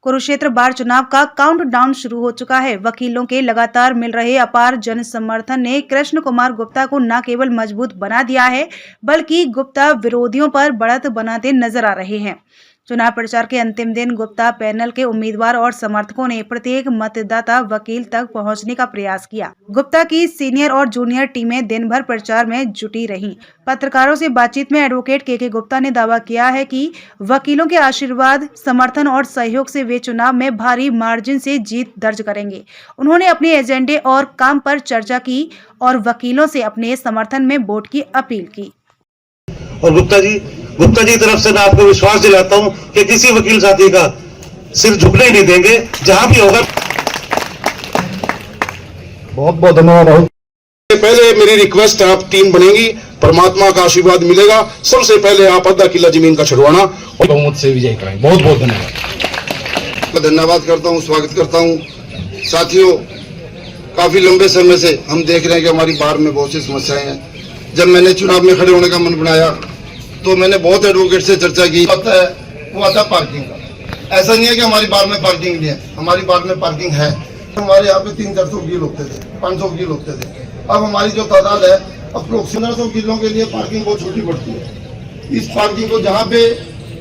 कुरुक्षेत्र बार चुनाव का काउंटडाउन शुरू हो चुका है। वकीलों के लगातार मिल रहे अपार जन समर्थन ने कृष्ण कुमार गुप्ता को न केवल मजबूत बना दिया है, बल्कि गुप्ता विरोधियों पर बढ़त बनाते नजर आ रहे हैं। चुनाव प्रचार के अंतिम दिन गुप्ता पैनल के उम्मीदवार और समर्थकों ने प्रत्येक मतदाता वकील तक पहुंचने का प्रयास किया। गुप्ता की सीनियर और जूनियर टीमें दिन भर प्रचार में जुटी रहीं। पत्रकारों से बातचीत में एडवोकेट के गुप्ता ने दावा किया है कि वकीलों के आशीर्वाद, समर्थन और सहयोग से वे चुनाव में भारी मार्जिन से जीत दर्ज करेंगे। उन्होंने अपने एजेंडे और काम पर चर्चा की और वकीलों से अपने समर्थन में वोट की अपील की। और गुप्ता जी की तरफ से मैं आपको विश्वास दिलाता हूं कि किसी वकील साथी का सिर झुकने नहीं देंगे, जहां भी होगा। बहुत बहुत धन्यवाद राहुल। पहले मेरी रिक्वेस्ट है, आप टीम बनेगी, परमात्मा का आशीर्वाद मिलेगा। सबसे पहले आप आधा किला जमीन का छुड़वाना और बहुमत से विजय कराएं। बहुत बहुत धन्यवाद। धन्यवाद करता हूं, स्वागत करता हूं। साथियों, काफी लंबे समय से हम देख रहे हैं कि हमारी बार में बहुत सी समस्याएं हैं। जब मैंने चुनाव में खड़े होने का मन बनाया तो मैंने बहुत एडवोकेट से चर्चा की। पता है वो आता पार्किंग का। ऐसा नहीं है कि हमारी बार में पार्किंग नहीं है, हमारी बार में पार्किंग है। हमारे यहाँ पे 300-400 वकील होते थे, 500 वकील होते थे। अब हमारी जो तादाद है, अप्रोक्स 1500 वकीलों के लिए पार्किंग बहुत छोटी पड़ती है। इस पार्किंग को जहाँ पे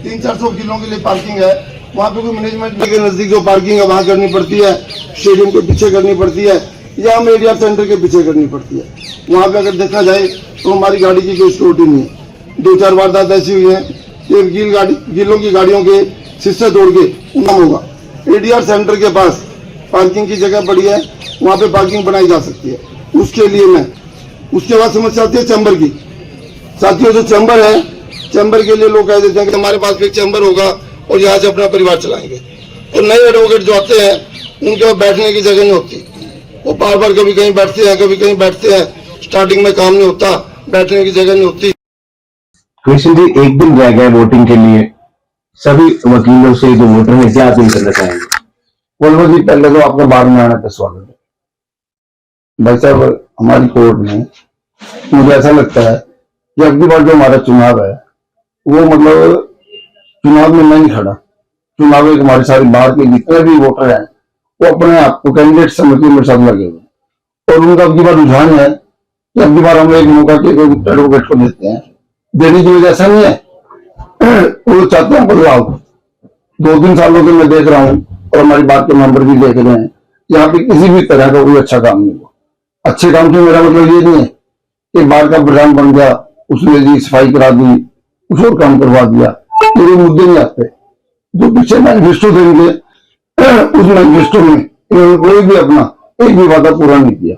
300-400 वकीलों के लिए पार्किंग है, वहाँ पे कोई मैनेजमेंट के नजदीक जो पार्किंग है वहाँ करनी पड़ती है, स्टेडियम के पीछे करनी पड़ती है या मीडिया सेंटर के पीछे करनी पड़ती है। वहाँ पे अगर देखा जाए तो हमारी गाड़ी की कोई सिक्योरिटी नहीं है। 2-4 वारदात ऐसी हुई है कि वकीलों की गाड़ियों के शीशे तोड़ के नाम होगा। एडीआर सेंटर के पास पार्किंग की जगह पड़ी है, वहाँ पे पार्किंग बनाई जा सकती है। उसके लिए मैं उसके बाद समस्या आती है चैम्बर की। साथियों, जो चैम्बर है, चैम्बर के लिए लोग कह देते हैं कि हमारे पास एक चैम्बर होगा और यहाँ से अपना परिवार चलाएंगे। और नए एडवोकेट जो आते हैं उनके पास बैठने की जगह नहीं होती। वो बार बार कभी कहीं बैठते हैं, कभी कहीं बैठते हैं। स्टार्टिंग में काम नहीं होता, बैठने की जगह नहीं होती। कृष्ण जी, एक दिन रह गए वोटिंग के लिए, सभी वकीलों से जो वोटर हैं क्या अपील करना चाहेंगे? बोलो जी, पहले तो आपका बार में आने का स्वागत है। भाई साहब, हमारी कोर्ट में मुझे ऐसा लगता है कि अगली बार जो हमारा चुनाव है वो मतलब चुनाव में नहीं खड़ा। चुनाव एक हमारे सारे बाहर के जितने भी वोटर हैं वो अपने आप को कैंडिडेट समझ के मेरे साथ लगे हुए और उनका अगली बार रुझान है कि अगली बार हम एक मौका के एडवोकेट को देते हैं। देने की वजह ऐसा नहीं है, वो चाहते हैं बदलाव। 2-3 सालों से मैं देख रहा हूँ और हमारी बात के मेंबर भी देख रहे हैं, यहाँ पे किसी भी तरह का कोई अच्छा काम नहीं हुआ। अच्छे काम से मेरा मतलब ये नहीं है कि बार का प्रधान बन गया, उसने जी सफाई करा दी, कुछ और काम करवा दिया। ये मुद्दे नहीं आते। जो पीछे मैनिफेस्टो देंगे, उस मैनिफेस्टो में इन्होंने कोई भी अपना एक भी वादा पूरा नहीं किया।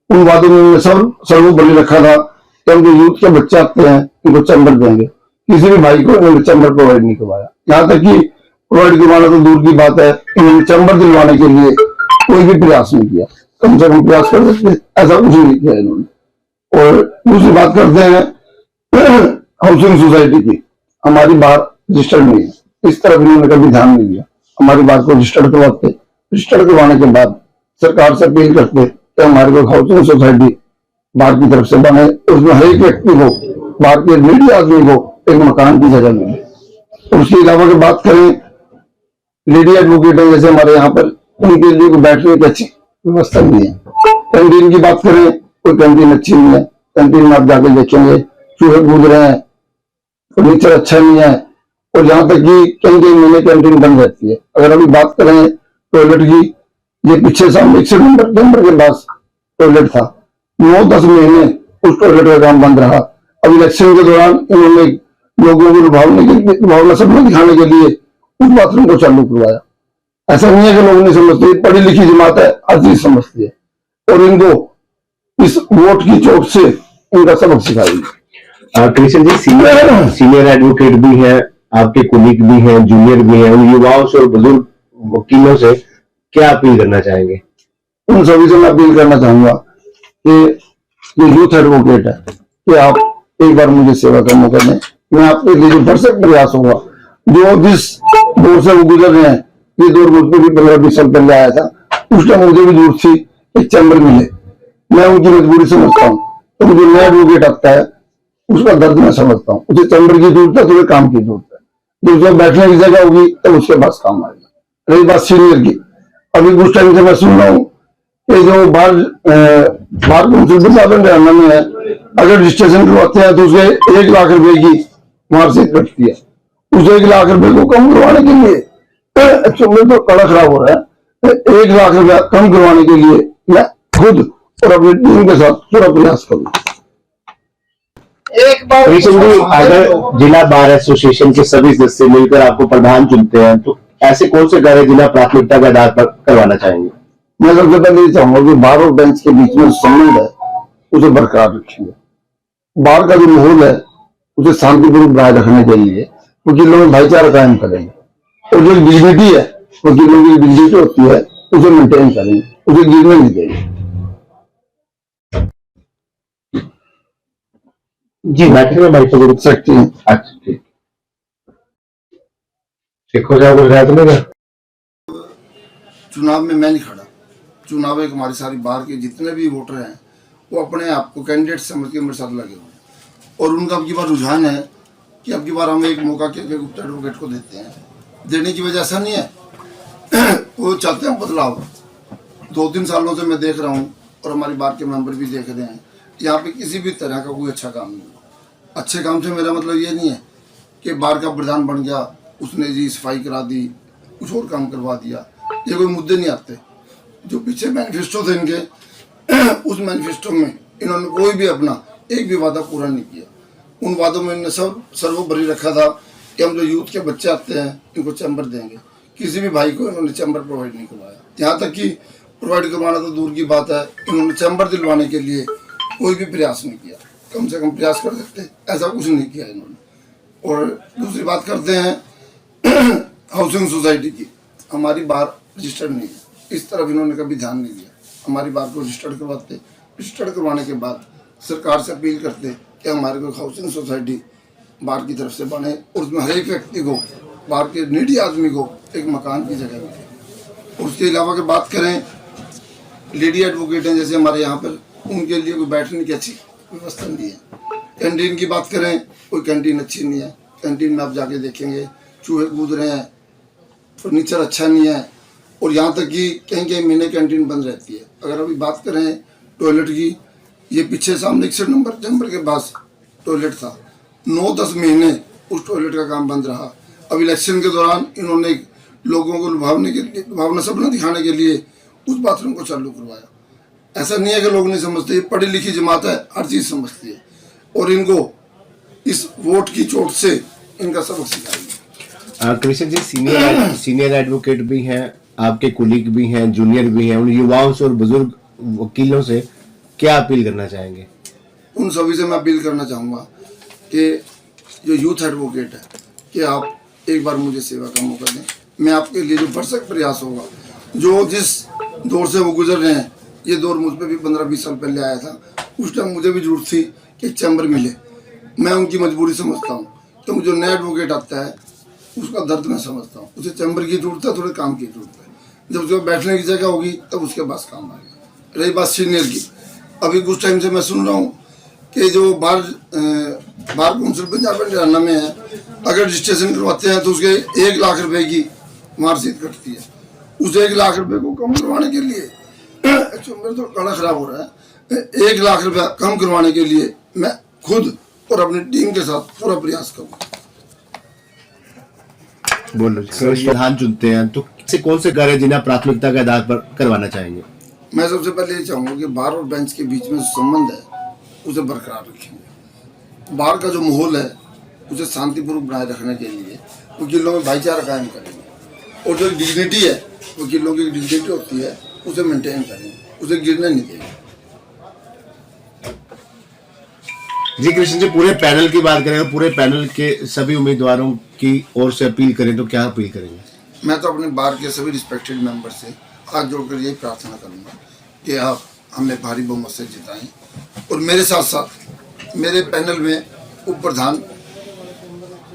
उन वादों में सब सर्वोपरि रखा था कि उनके यूथ के बच्चे आते हैं उनको चैम्बर देंगे। किसी भी भाई को इन्होंने चैम्बर प्रोवाइड नहीं करवाया। यहाँ तक कि प्रोवाइड करवाना तो दूर की बात है, इन्होंने चैम्बर दिलवाने के लिए कोई भी प्रयास नहीं किया। कम से कम प्रयास कर सकते, ऐसा कुछ नहीं किया इन्होंने। और दूसरी बात करते हैं हाउसिंग सोसाइटी की, हमारी बार रजिस्टर्ड नहीं है, इस तरफ इन्होंने कभी ध्यान नहीं दिया। हमारी बात को रजिस्टर्ड करवाते, रजिस्टर्ड करवाने के बाद सरकार से अपील करते कि हमारे को हाउसिंग सोसाइटी बार की तरफ से बने, उसमें हर एक व्यक्ति को, बार के मीडिया आदमी को एक मकान की जगह मिले। उसके अलावा अगर बात करें लेडी एडवोकेट है जैसे हमारे यहाँ पर, उनके लिए बैठने की अच्छी व्यवस्था नहीं है। कैंटीन की बात करें, कोई कैंटीन अच्छी नहीं है। कैंटीन में आप जाके देखेंगे चूहे कूद रहे हैं, फर्नीचर अच्छा नहीं है और यहाँ तक कि कहीं कहीं महीने कैंटीन बंद रहती है। अगर अभी बात करें टॉयलेट की, ये पीछे सामने 61 नंबर के पास टॉयलेट था, 9-10 महीने उस टॉयलेट का काम बंद रहा। अब इलेक्शन के दौरान इन्होंने लोगों को लुभावना सपना दिखाने के लिए उस बाथरूम को चालू करवाया। ऐसा नहीं है कि लोग नहीं समझते, पढ़ी लिखी जमात है, हर चीज समझती है और इनको इस वोट की चोट से इनका सबक सिखाएगी। कृष्ण जी, सीनियर एडवोकेट भी हैं, आपके कुलीग भी हैं, जूनियर भी हैं, उन युवाओं से और बुजुर्ग वकीलों से क्या अपील करना चाहेंगे? उन सभी से मैं अपील करना चाहूंगा कि ये यूथ एडवोकेट है कि आप एक बार मुझे सेवा का मौका दें। मैं आपके लिए जो भरसक प्रयास होगा, जो जिस दौर से वो गुजर रहे हैं, ये दौर मुझको भी 15-20 साल पहले आया था। उस टाइम मुझे भी जरूरत थी एक चैम्बर मिले, मैं उनकी मजबूरी समझता हूँ। तो मुझे नया एडवोकेट आता है, उसका दर्द मैं समझता हूँ। उसे चैम्बर की जरूरत है तो काम की जरूरत है। दूसरा बैठने की जगह होगी तब उसके पास काम आएगा। रही बात सीनियर की, अभी कुछ टाइम से मैं सुन रहा हूँ कि जो बार काउंसिल बिंजावन हरियाणा में है, अगर रजिस्ट्रेशन करवाते हैं तो उसे 1 लाख रुपए की मार्कशीट कटती है। उस 1 लाख रुपए को कम करवाने के लिए एक्चुअली तो कड़ा खराब हो रहा है। 1 लाख रुपया कम करवाने के लिए मैं खुद और अपनी टीम के साथ पूरा प्रयास करूंगा। कृष्ण जी, अगर जिला बार एसोसिएशन के सभी सदस्य मिलकर आपको प्रधान चुनते हैं तो ऐसे कौन से कार्य जिला प्राथमिकता के आधार पर करवाना चाहेंगे? मैं सबसे पहले ये चाहूंगा कि बार और बेंच के बीच में संबंध है उसे बरकरार रखेंगे। बार का जो माहौल है उसे शांतिपूर्वक बनाए रखने के लिए वकीलों में भाईचारा कायम करेंगे, और जो डिग्निटी है वकीलों की डिग्निटी होती है उसे मेंटेन करेंगे, उसे गिरने नहीं देंगे। जी, बैठे में भाई रुक सकते हैं। अच्छा, ठीक। हो जाओगे रात में क्या? चुनाव में मैं नहीं खड़ा। चुनाव एक हमारी सारी बाहर के जितने भी वोटर हैं वो अपने आप को कैंडिडेट समझ के मेरे साथ लगे हुए हैं, और उनका अब की बार रुझान है कि अब की बार हम एक मौका के गुप्ता एडवोकेट को देते हैं। देने की वजह ऐसा नहीं है, वो चाहते हैं बदलाव। 2-3 सालों से मैं देख रहा हूँ और हमारी बार के मेंबर भी देख रहे हैं, यहाँ पे किसी भी तरह का कोई अच्छा काम नहीं हुआ। अच्छे काम से मेरा मतलब ये नहीं है कि बार का प्रधान बन गया, उसने जी सफाई करा दी, कुछ और काम करवा दिया, ये कोई मुद्दे नहीं आते। जो पीछे मैनिफेस्टो थे इनके, उस मैनिफेस्टो में इन्होंने कोई भी अपना एक भी वादा पूरा नहीं किया। उन वादों में इन्होंने सब सर्वोपरि रखा था कि हम जो यूथ के बच्चे आते हैं इनको चैम्बर देंगे। किसी भी भाई को इन्होंने चैम्बर प्रोवाइड नहीं करवाया, यहाँ तक कि प्रोवाइड करवाना तो दूर की बात है, इन्होंने चैम्बर दिलवाने के लिए कोई भी प्रयास नहीं किया। कम से कम प्रयास कर सकते, ऐसा कुछ नहीं किया इन्होंने। और दूसरी बात करते हैं हाउसिंग सोसाइटी की, हमारी बार रजिस्टर्ड नहीं है, इस तरफ इन्होंने कभी ध्यान नहीं दिया। हमारी बार को रजिस्टर्ड करवाते, रजिस्टर्ड करवाने के बाद सरकार से अपील करते कि हमारे को हाउसिंग सोसाइटी बार की तरफ से बने और उसमें हर एक व्यक्ति को, बार के नीडी आदमी को एक मकान की जगह मिले। और उसके अलावा की बात करें, लेडी एडवोकेट हैं जैसे हमारे यहाँ पर, उनके लिए कोई बैठने की अच्छी व्यवस्था नहीं है। कैंटीन की बात करें, कोई कैंटीन अच्छी नहीं है। कैंटीन में आप जाके देखेंगे चूहे कूद रहे हैं, फर्नीचर अच्छा नहीं है, और यहाँ तक कि कहीं कहीं महीने कैंटीन बंद रहती है। अगर अभी बात करें टॉयलेट की, ये पीछे सामने 61 नंबर चैम्बर के पास टॉयलेट था, 9-10 महीने उस टॉयलेट का काम बंद रहा। अब इलेक्शन के दौरान इन्होंने लोगों को लुभावना सपना दिखाने के लिए उस बाथरूम को चालू करवाया। ऐसा नहीं है कि लोग नहीं समझते, ये पढ़ी लिखी जमात है, हर चीज़ समझती है, और इनको इस वोट की चोट से इनका सबक सिखाएंगे। कृष्ण जी, सीनियर एडवोकेट भी हैं, आपके कुलीग भी हैं, जूनियर भी हैं, उन युवाओं से और बुजुर्ग वकीलों से क्या अपील करना चाहेंगे? उन सभी से मैं अपील करना चाहूँगा कि जो यूथ एडवोकेट है कि आप एक बार मुझे सेवा का मौका दें। मैं आपके लिए जो भरसक प्रयास होगा, जो जिस दौर से वो गुजर रहे हैं, ये दौर मुझ पर भी 15-20 साल पहले आया था। उस टाइम मुझे भी जरूरत थी कि एक चैम्बर मिले। मैं उनकी मजबूरी समझता हूँ, क्योंकि जो नया एडवोकेट आता है उसका दर्द मैं समझता हूँ। उसे चैम्बर की जरूरत है, थोड़े काम की जरूरत है। जब उसके बैठने की जगह होगी तब उसके पास काम आएगा। रही बात सीनियर की, अभी कुछ टाइम से मैं सुन रहा हूँ कि जो बार काउंसिल पंजाब हरियाणा में है, अगर रजिस्ट्रेशन करवाते हैं तो उसके 1 लाख रुपए की मार्कशीट कटती है। उस 1 लाख रुपए को कम करवाने के लिए मेरा तो कड़ा खराब हो रहा है। 1 लाख रुपया कम करवाने के लिए मैं खुद और अपनी टीम के साथ पूरा प्रयास करूँगा। बोलो, प्रधान चुनते हैं तो कौन से कार्य जिला प्राथमिकता के आधार पर करवाना चाहेंगे? मैं सबसे पहले ये चाहूँगा कि बार और बेंच के बीच में जो संबंध है उसे बरकरार रखेंगे। बार का जो माहौल है उसे शांतिपूर्वक बनाए रखने के लिए वकीलों में भाईचारा कायम करेंगे, और जो डिग्निटी है, वकीलों की डिग्निटी होती है, उसे मेंटेन करेंगे, उसे गिरने नहीं देंगे। जी कृष्ण जी, पूरे पैनल की बात करें, पूरे पैनल के सभी उम्मीदवारों की ओर से अपील करें तो क्या अपील करेंगे? मैं तो अपने बार के सभी रिस्पेक्टेड मेंबर से हाथ जोड़कर यही प्रार्थना करूंगा कि आप हमें भारी बहुमत से जिताएं, और मेरे साथ साथ मेरे पैनल में उप प्रधान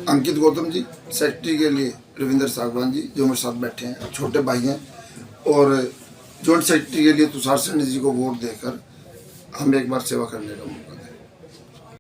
अंकित गौतम जी, सेक्रेटरी के लिए रविंद्र सागवान जी जो मेरे साथ बैठे हैं, छोटे भाई हैं, और जॉइंट सेक्रेटरी के लिए तुषार सैनी जी को वोट देकर हमें एक बार सेवा करने का मौका